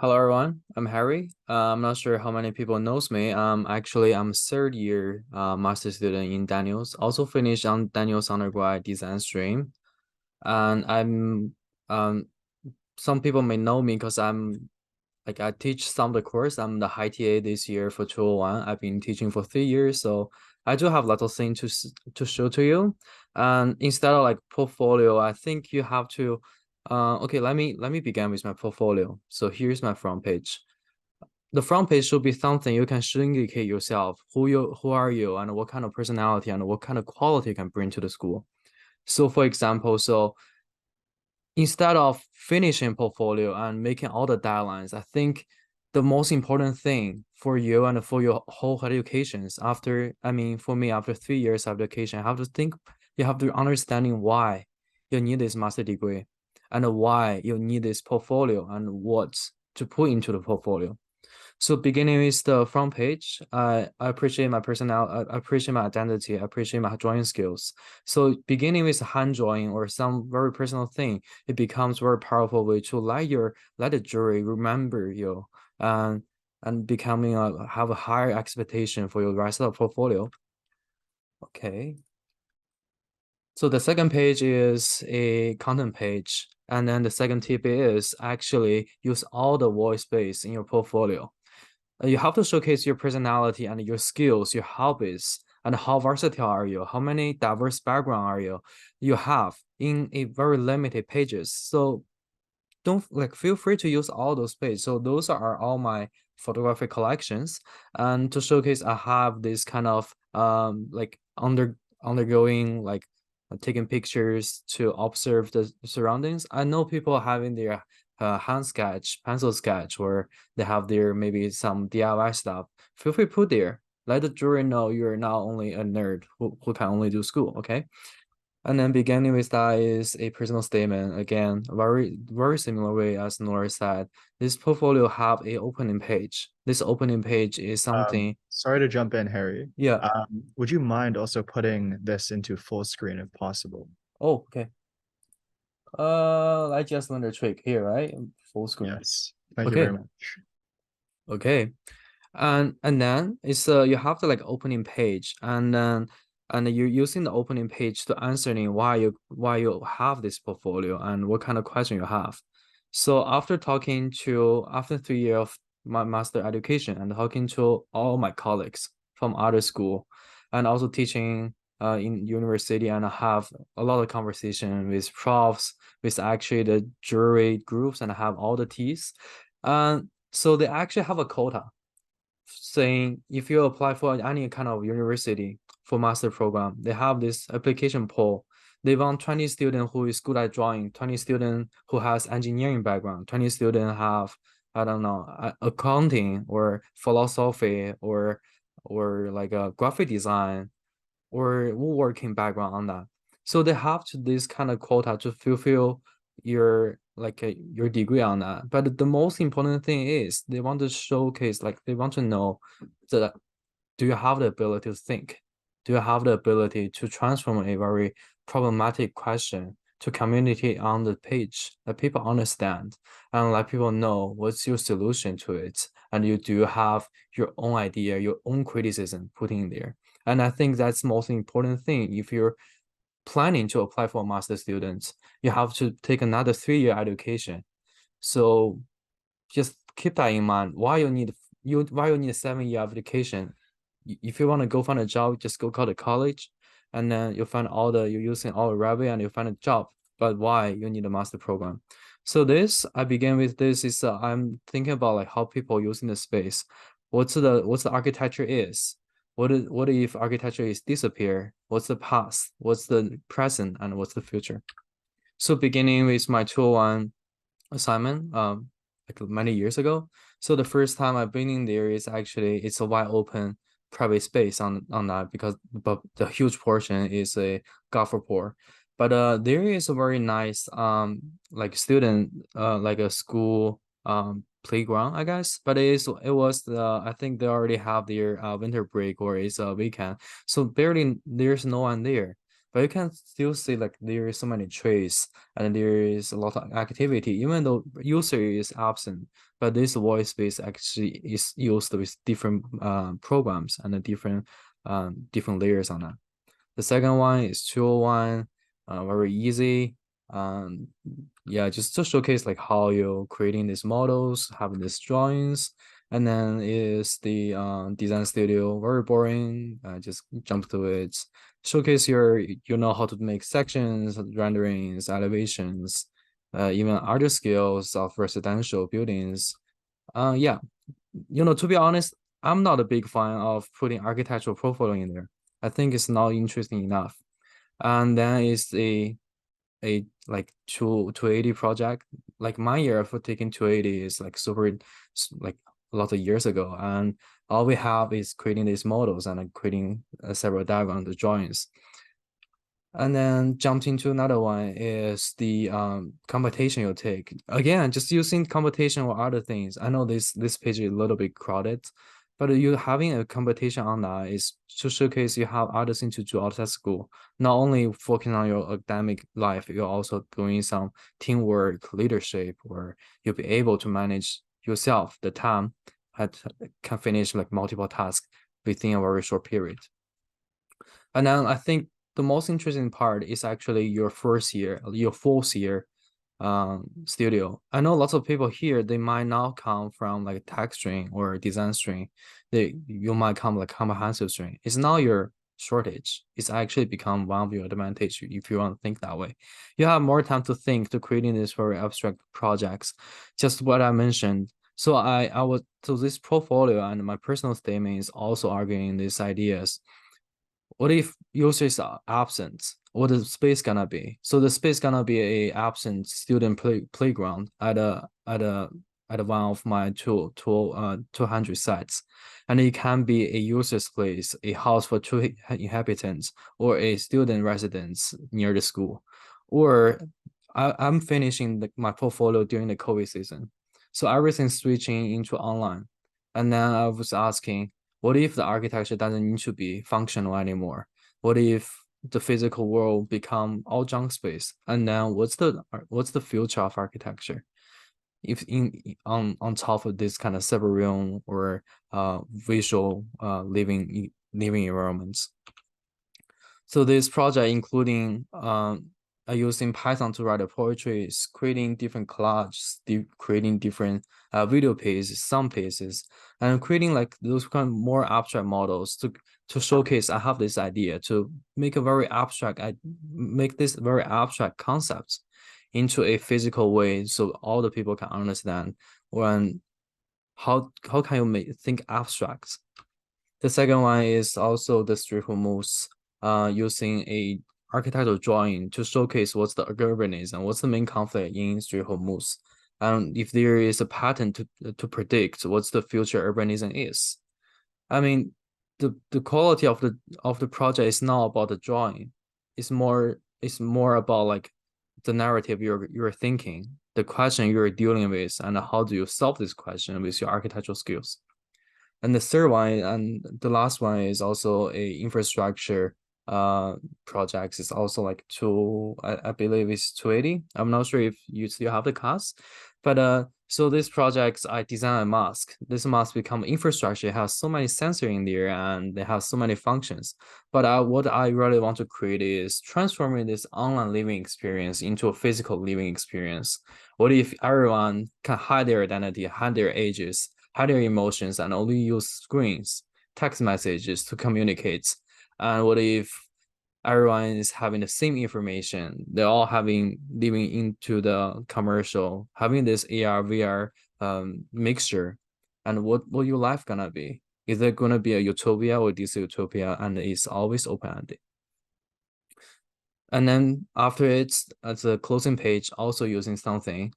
Hello everyone, I'm Harry. I'm not sure how many people knows me. Actually, I'm third year master student in Daniels. Also finished on Daniels undergrad design stream, and I'm um some people may know me because I teach some of the course. I'm the high TA this year for 201. I've been teaching for 3 years, so I do have a lot of things to show to you. And instead of like portfolio, I think you have to okay, let me begin with my portfolio. So here's my front page. The front page should be something you can should indicate yourself, who are you and what kind of personality and what kind of quality you can bring to the school. So for example, so instead of finishing portfolio and making all the deadlines, I think the most important thing for you and for your whole educations after, I mean, for me, after 3 years of education, you have to understanding why you need this master degree and why you need this portfolio and what to put into the portfolio. So beginning with the front page, I appreciate my I appreciate my identity, I appreciate my drawing skills. So beginning with hand drawing or some very personal thing, it becomes very powerful way to let the jury remember you and becoming have a higher expectation for your rest of the portfolio. Okay. So the second page is a content page. And then the second tip is actually use all the voice space in your portfolio. You have to showcase your personality and your skills, your hobbies, and how versatile are you, how many diverse background are you have in a very limited pages. So don't like feel free to use all those pages. So those are all my photographic collections. And to showcase, I have this kind of like undergoing like taking pictures to observe the surroundings. I know people having their hand sketch, pencil sketch, or they have their maybe some DIY stuff. Feel free to put there. Let the jury know you're not only a nerd who can only do school, okay? And then beginning with that is a personal statement. Again, very similar way as Nora said. This portfolio have a opening page. This opening page is something. Sorry to jump in, Harry. Yeah. Would you mind also putting this into full screen if possible? Oh, okay. I just learned a trick here, right? Full screen. Yes. Thank you very Okay. much. Okay. And then it's you have the like opening page and you're using the opening page to answering why you have this portfolio and what kind of question you have. So after 3 years of my master education and talking to all my colleagues from other school and also teaching in university, and I have a lot of conversation with profs, with actually the jury groups, and I have all the T's. And so they actually have a quota saying if you apply for any kind of university for master program, they have this application poll. They want 20 student who is good at drawing, 20 student who has engineering background, 20 student have, I don't know, accounting or philosophy or like a graphic design or woodworking background on that. So they have to this kind of quota to fulfill your degree on that. But the most important thing is they want to showcase, like they want to know that do you have the ability to think? Do you have the ability to transform a very problematic question to communicate on the page that people understand and let people know what's your solution to it? And you do have your own idea, your own criticism put in there. And I think that's the most important thing. If you're planning to apply for master students, you have to take another 3 year education. So just keep that in mind. Why you need a 7 year education? If you want to go find a job, just go to college, and then you find you're using all the Revit and you find a job. But why you need a master program? So this I begin with this is I'm thinking about like how people using the space. What's the architecture is? What if architecture is disappear? What's the past? What's the present? And what's the future? So beginning with my 201 assignment, like many years ago. So the first time I've been in there is actually it's a wide open private space on that because but the huge portion is a golf report. But there is a very nice like student like a school playground, I guess. But it was the I think they already have their winter break or it's a weekend. So barely there's no one there. but you can still see like there is so many traits and there is a lot of activity, even though user is absent. But this voice base actually is used with different programs and different layers on that. The second one is 201, very easy. Um, yeah, just to showcase like how you're creating these models, having these drawings, and then is the design studio, very boring. Just jump to it. Showcase you know how to make sections, renderings, elevations, even other skills of residential buildings. Yeah, to be honest, I'm not a big fan of putting architectural profile in there. I think it's not interesting enough. And then it's a like 280 project. Like my year for taking 280 is like super like a lot of years ago. And all we have is creating these models and like creating several diagrams, drawings. And then jumped into another one is the computation you take. Again, just using computation or other things. I know this page is a little bit crowded, but you having a competition on that is to showcase you have other things to do outside school. Not only focusing on your academic life, you're also doing some teamwork, leadership, where you'll be able to manage yourself, the time, can finish like multiple tasks within a very short period. And then I think the most interesting part is actually your first year, your fourth year studio. I know lots of people here, they might not come from like tech stream or design stream. You might come like comprehensive stream. It's not your shortage. It's actually become one of your advantage if you want to think that way. You have more time to think to creating these very abstract projects. Just what I mentioned. So this portfolio and my personal statement is also arguing these ideas. What if users are absent? What is space gonna be? So the space gonna be a absent student playground at one of my 200 sites, and it can be a user's place, a house for two inhabitants, or a student residence near the school, or I'm finishing my portfolio during the COVID season, so everything's switching into online, and then I was asking, what if the architecture doesn't need to be functional anymore? What if the physical world become all junk space? And then what's the future of architecture? If in on top of this kind of server room or visual living environments. So this project including using Python to write a poetry, creating different collages, creating different video pieces, some pieces, and creating like those kind of more abstract models to showcase I have this idea to make a very abstract, I make this very abstract concepts into a physical way so all the people can understand when how can you think abstract. The second one is also the street who moves using a architectural drawing to showcase what's the urbanism, what's the main conflict in street home moves, and if there is a pattern to predict what's the future urbanism is. I mean, the quality of the project is not about the drawing. It's more about like the narrative you're thinking, the question you're dealing with, and how do you solve this question with your architectural skills. And the third one and the last one is also a infrastructure projects. It's also like I believe it's 280. I'm not sure if you still have the cost, but so these projects I design a mask. This mask become infrastructure. It has so many sensors in there and they have so many functions. But what I really want to create is transforming this online living experience into a physical living experience. What if everyone can hide their identity, hide their ages, hide their emotions, and only use screens, text messages to communicate? And what if everyone is having the same information? They're all living into the commercial, having this AR VR mixture. And what your life gonna be? Is it gonna be a utopia or this utopia? And it's always open ended. And then after it, as a closing page, also using something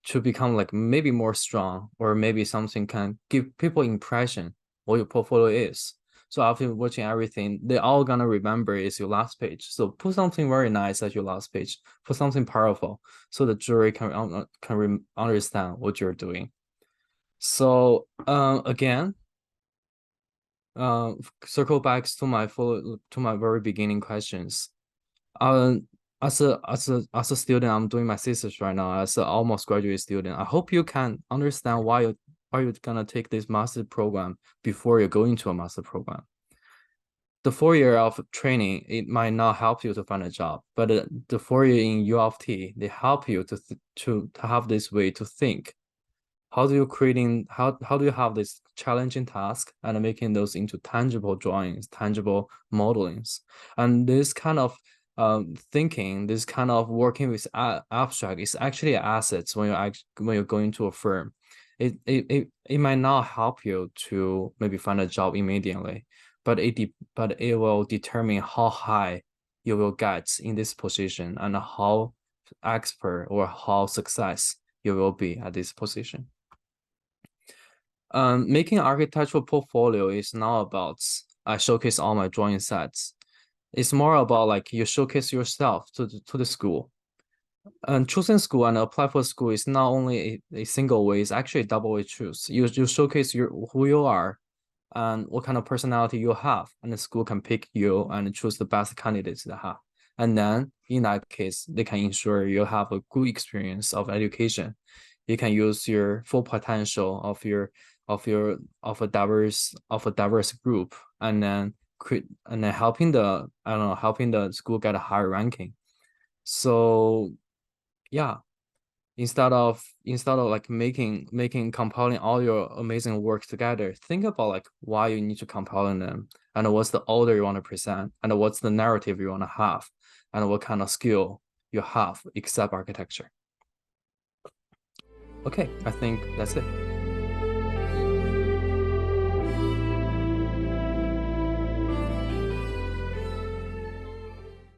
to become like maybe more strong or maybe something can give people impression what your portfolio is. So after watching everything, they all gonna remember is your last page. So put something very nice at your last page. Put something powerful so the jury can understand what you're doing. So again, circle back to my very beginning questions. Um, as a student, I'm doing my thesis right now as an almost graduate student. I hope you can understand why you're gonna take this master program before you go into a master program. The 4 year of training, it might not help you to find a job, but the 4 year in UofT, they help you to have this way to think. How do you have this challenging task and making those into tangible drawings, tangible modelings, and this kind of thinking, this kind of working with abstract is actually assets when you're going to a firm. It might not help you to maybe find a job immediately, but it will determine how high you will get in this position and how expert or how success you will be at this position. Making architectural portfolio is not about I showcase all my drawing sets. It's more about like you showcase yourself to the school. And choosing school and apply for school is not only a single way, it's actually a double way choose. You showcase who you are and what kind of personality you have, and the school can pick you and choose the best candidates they have. And then in that case, they can ensure you have a good experience of education. You can use your full potential of a diverse group, and then helping helping the school get a higher ranking. So yeah, instead of like making compiling all your amazing work together, think about like why you need to compile them, and what's the order you want to present, and what's the narrative you want to have, and what kind of skill you have except architecture. Okay, I think that's it.